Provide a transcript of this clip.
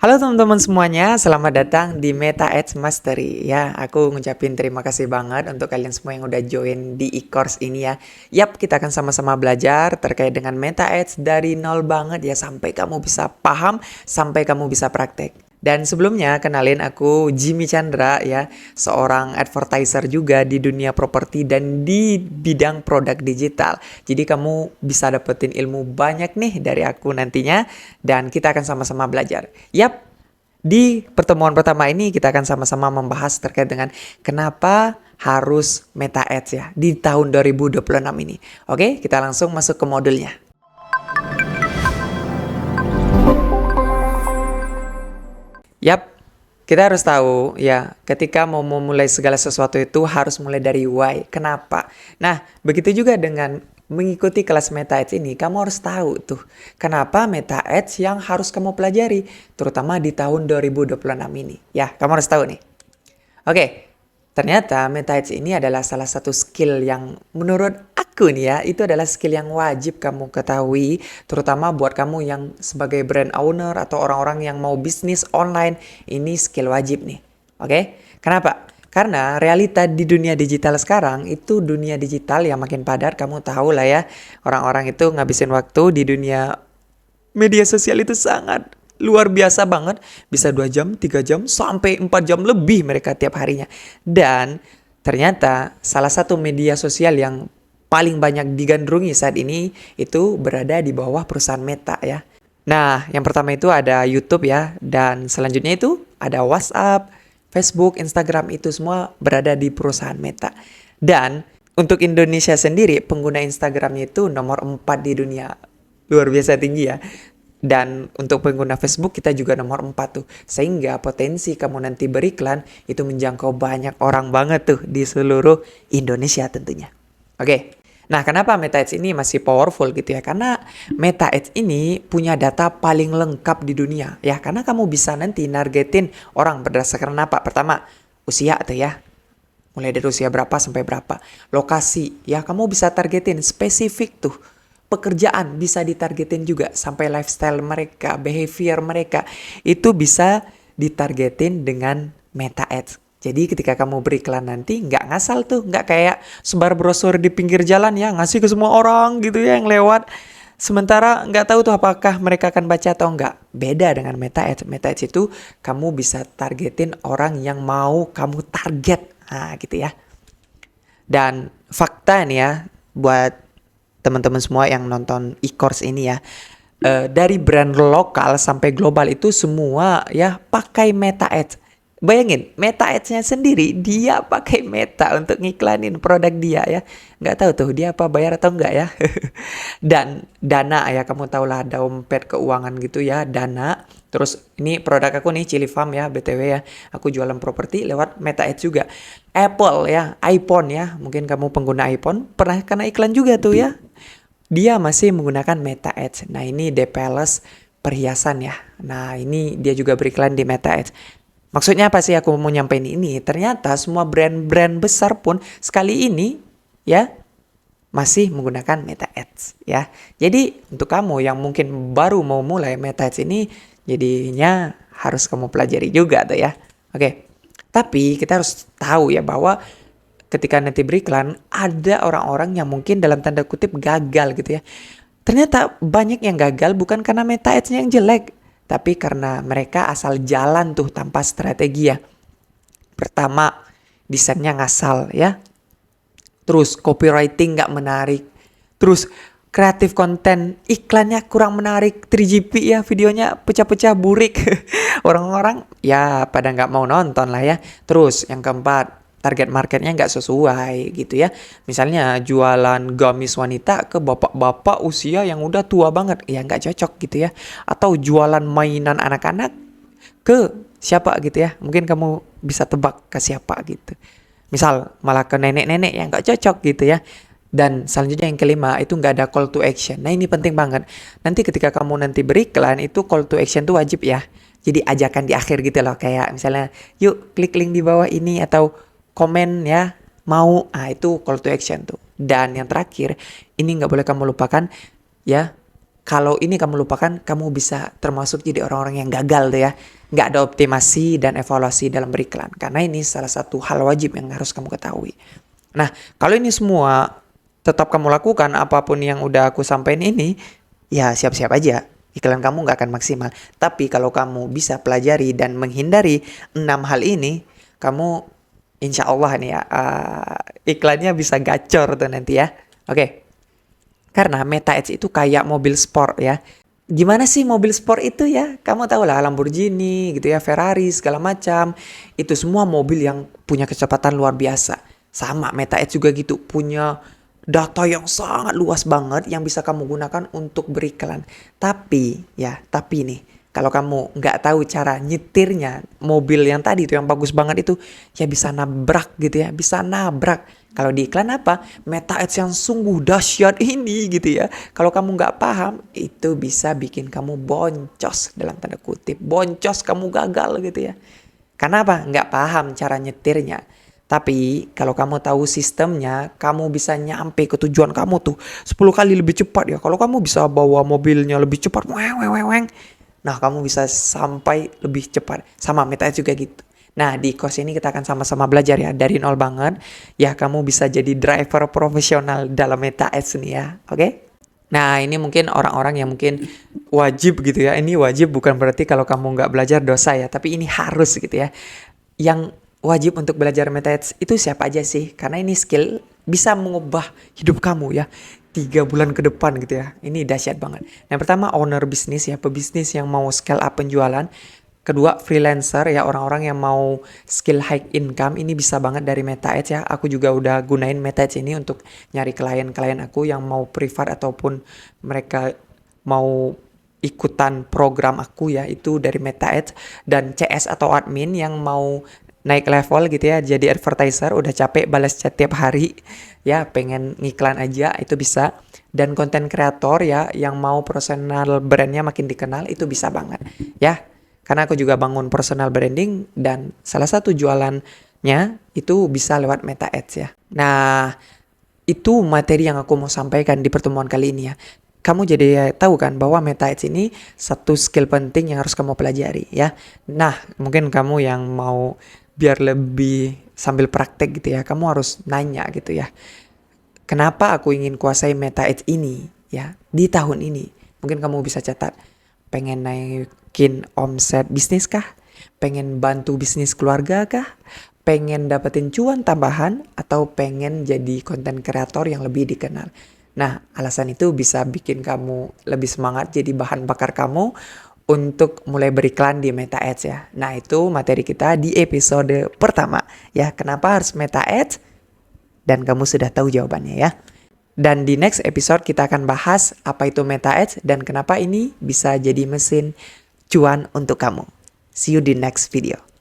Halo teman-teman semuanya, selamat datang di Meta Ads Mastery. Ya, aku ngucapin terima kasih banget untuk kalian semua yang udah join di e-course ini ya. Yap, kita akan sama-sama belajar terkait dengan Meta Ads dari nol banget ya, sampai kamu bisa paham, sampai kamu bisa praktek. Dan sebelumnya, kenalin aku Jimmy Chandra ya, seorang advertiser juga di dunia properti dan di bidang produk digital. Jadi kamu bisa dapetin ilmu banyak nih dari aku nantinya, dan kita akan sama-sama belajar. Yap, di pertemuan pertama ini kita akan sama-sama membahas terkait dengan kenapa harus Meta Ads ya di tahun 2026 ini. Oke, kita langsung masuk ke modulnya. Yap, kita harus tahu ya, ketika mau memulai segala sesuatu itu harus mulai dari why. Kenapa? Nah, begitu juga dengan mengikuti kelas Meta Ads ini, kamu harus tahu tuh, kenapa Meta Ads yang harus kamu pelajari, terutama di tahun 2026 ini. Ya, kamu harus tahu nih. Oke, ternyata Meta Ads ini adalah salah satu skill yang menurut aku nih ya, itu adalah skill yang wajib kamu ketahui, terutama buat kamu yang sebagai brand owner atau orang-orang yang mau bisnis online, ini skill wajib nih. Oke, kenapa? Karena realita di dunia digital sekarang, itu dunia digital yang makin padat, kamu tahu lah ya, orang-orang itu ngabisin waktu di dunia media sosial itu sangat luar biasa banget. Bisa 2 jam, 3 jam, sampai 4 jam lebih mereka tiap harinya. Dan ternyata salah satu media sosial yang paling banyak digandrungi saat ini itu berada di bawah perusahaan Meta ya. Nah, yang pertama itu ada YouTube ya. Dan selanjutnya itu ada WhatsApp, Facebook, Instagram, itu semua berada di perusahaan Meta. Dan untuk Indonesia sendiri, pengguna Instagramnya itu nomor 4 di dunia. Luar biasa tinggi ya. Dan untuk pengguna Facebook kita juga nomor 4 tuh. Sehingga potensi kamu nanti beriklan itu menjangkau banyak orang banget tuh di seluruh Indonesia tentunya. Oke. Nah, kenapa Meta Ads ini masih powerful gitu ya? Karena Meta Ads ini punya data paling lengkap di dunia ya. Karena kamu bisa nanti nargetin orang berdasarkan apa? Pertama, usia tuh ya. Mulai dari usia berapa sampai berapa. Lokasi, ya kamu bisa targetin spesifik tuh. Pekerjaan bisa ditargetin juga. Sampai lifestyle mereka, behavior mereka. Itu bisa ditargetin dengan Meta Ads. Jadi ketika kamu beriklan nanti nggak ngasal tuh. Nggak kayak sebar brosur di pinggir jalan ya. Ngasih ke semua orang gitu ya yang lewat. Sementara nggak tahu tuh apakah mereka akan baca atau nggak. Beda dengan Meta Ads. Meta Ads itu kamu bisa targetin orang yang mau kamu target. Nah, gitu ya. Dan fakta nih ya, buat teman-teman semua yang nonton e-course ini ya, dari brand lokal sampai global itu semua ya pakai Meta Ads. Bayangin, Meta Ads-nya sendiri dia pakai Meta untuk ngiklanin produk dia ya. Nggak tahu tuh dia apa bayar atau enggak ya. Dan Dana ya, kamu tahu lah dompet keuangan gitu ya, Dana. Terus ini produk aku nih, Chili Farm ya, BTW ya. Aku jualan properti lewat Meta Ads juga. Apple ya, iPhone ya. Mungkin kamu pengguna iPhone pernah kena iklan juga tuh ya. Dia masih menggunakan Meta Ads. Nah, ini The Palace perhiasan ya. Nah, ini dia juga beriklan di Meta Ads. Maksudnya apa sih aku mau nyampein ini? Ternyata semua brand-brand besar pun sekali ini ya masih menggunakan Meta Ads ya. Jadi untuk kamu yang mungkin baru mau mulai Meta Ads ini, jadinya harus kamu pelajari juga tuh ya. Oke. Tapi kita harus tahu ya bahwa ketika nanti beriklan ada orang-orang yang mungkin dalam tanda kutip gagal gitu ya. Ternyata banyak yang gagal bukan karena Meta Ads-nya yang jelek, tapi karena mereka asal jalan tuh tanpa strategi ya. Pertama, desainnya ngasal ya. Terus copywriting nggak menarik. Terus kreatif konten iklannya kurang menarik. 3GP ya, videonya pecah-pecah burik. Orang-orang ya pada nggak mau nonton lah ya. Terus yang keempat, target marketnya nggak sesuai gitu ya. Misalnya jualan gamis wanita ke bapak-bapak usia yang udah tua banget. Ya nggak cocok gitu ya. Atau jualan mainan anak-anak ke siapa gitu ya. Mungkin kamu bisa tebak ke siapa gitu. Misal malah ke nenek-nenek yang nggak cocok gitu ya. Dan selanjutnya yang kelima itu nggak ada call to action. Nah, ini penting banget. Nanti ketika kamu nanti beriklan itu call to action tuh wajib ya. Jadi ajakan di akhir gitu loh. Kayak misalnya yuk klik link di bawah ini atau komen ya mau. Itu call to action tuh. Dan yang terakhir ini nggak boleh kamu lupakan ya, kalau ini kamu lupakan, kamu bisa termasuk jadi orang-orang yang gagal tuh ya. Nggak ada optimasi dan evaluasi dalam beriklan. Karena ini salah satu hal wajib yang harus kamu ketahui. Nah, kalau ini semua tetap kamu lakukan, apapun yang udah aku sampaikan ini, ya siap-siap aja. Iklan kamu nggak akan maksimal. Tapi kalau kamu bisa pelajari dan menghindari 6 hal ini, kamu insya Allah nih ya, iklannya bisa gacor tuh nanti ya. Oke. Karena Meta Edge itu kayak mobil sport ya. Gimana sih mobil sport itu ya? Kamu tahu lah Lamborghini gitu ya, Ferrari segala macam. Itu semua mobil yang punya kecepatan luar biasa. Sama Meta Edge juga gitu, punya data yang sangat luas banget yang bisa kamu gunakan untuk beriklan. Tapi nih, kalau kamu nggak tahu cara nyetirnya mobil yang tadi itu yang bagus banget itu, ya bisa nabrak gitu ya, bisa nabrak. Kalau di iklan apa? Meta Ads yang sungguh dahsyat ini gitu ya. Kalau kamu nggak paham, itu bisa bikin kamu boncos dalam tanda kutip. Boncos, kamu gagal gitu ya. Karena apa? Nggak paham cara nyetirnya. Tapi kalau kamu tahu sistemnya, kamu bisa nyampe ke tujuan kamu tuh 10 kali lebih cepat ya. Kalau kamu bisa bawa mobilnya lebih cepat, nah kamu bisa sampai lebih cepat. Sama Meta Ads juga gitu. Nah, di course ini kita akan sama-sama belajar ya, dari nol banget. Ya, kamu bisa jadi driver profesional dalam Meta Ads nih ya, oke? Nah, ini mungkin orang-orang yang mungkin wajib gitu ya. Ini wajib bukan berarti kalau kamu nggak belajar dosa ya, tapi ini harus gitu ya. Yang wajib untuk belajar Meta Ads itu siapa aja sih? Karena ini skill bisa mengubah hidup kamu ya. 3 bulan ke depan gitu ya. Ini dahsyat banget. Yang pertama, owner bisnis ya, pebisnis yang mau scale up penjualan. Kedua, freelancer ya, orang-orang yang mau skill high income, ini bisa banget dari Meta Ads ya. Aku juga udah gunain Meta Ads ini untuk nyari klien-klien aku yang mau privat ataupun mereka mau ikutan program aku ya, itu dari Meta Ads. Dan CS atau admin yang mau naik level gitu ya, jadi advertiser, udah capek balas chat tiap hari ya, pengen ngiklan aja, itu bisa. Dan konten kreator ya, yang mau personal brandnya makin dikenal, itu bisa banget ya. Karena aku juga bangun personal branding dan salah satu jualannya itu bisa lewat Meta Ads ya. Nah, itu materi yang aku mau sampaikan di pertemuan kali ini ya. Kamu jadi tahu kan bahwa Meta Ads ini satu skill penting yang harus kamu pelajari ya. Nah, mungkin kamu yang mau biar lebih sambil praktek gitu ya, kamu harus nanya gitu ya. Kenapa aku ingin kuasai Meta Ads ini ya di tahun ini? Mungkin kamu bisa catat, pengen naikin omset bisnis kah? Pengen bantu bisnis keluarga kah? Pengen dapetin cuan tambahan? Atau pengen jadi konten kreator yang lebih dikenal? Nah, alasan itu bisa bikin kamu lebih semangat jadi bahan bakar kamu untuk mulai beriklan di Meta Ads ya. Nah, itu materi kita di episode pertama ya. Kenapa harus Meta Ads? Dan kamu sudah tahu jawabannya ya. Dan di next episode kita akan bahas apa itu Meta Ads dan kenapa ini bisa jadi mesin cuan untuk kamu. See you di next video.